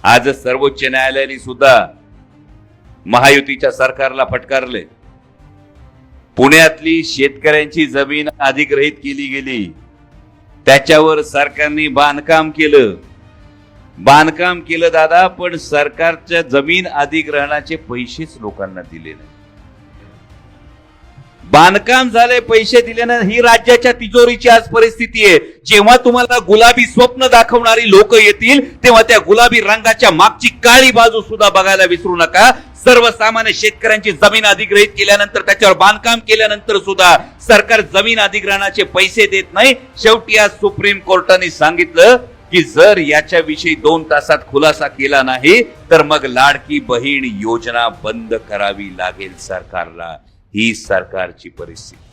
आज सर्वोच्च न्यायालयाने सुद्धा महायुतीच्या सरकारला फटकारले। पुण्यातली शेतकऱ्यांची जमीन अधिग्रहित केली गेली, त्याच्यावर सरकारने बांधकाम केलं दादा, पण सरकारच्या जमीन अधिग्रहणाचे पैसेच लोकांना दिले नाही। बांधकाम झाले, पैसे दिले नाही, ही राज्याच्या तिजोरीची आज परिस्थिती आहे। जेव्हा तुम्हाला गुलाबी स्वप्न दाखवणारी लोक येतील तेव्हा त्या गुलाबी रंगाच्या मागची काळी बाजू सुद्धा बघायला विसरू नका। सर्वसामान्य शेतकऱ्यांची जमीन अधिग्रहित केल्यानंतर, त्याच्यावर बांधकाम केल्यानंतर सुद्धा सरकार जमीन अधिग्रहणाचे पैसे देत नाही। शेवटी आज सुप्रीम कोर्टाने सांगितलं की जर याच्याविषयी 2 तासात खुलासा केला नाही तर मग लाडकी बहीण योजना बंद करावी लागेल सरकारला। ही सरकारची परिस्थिती।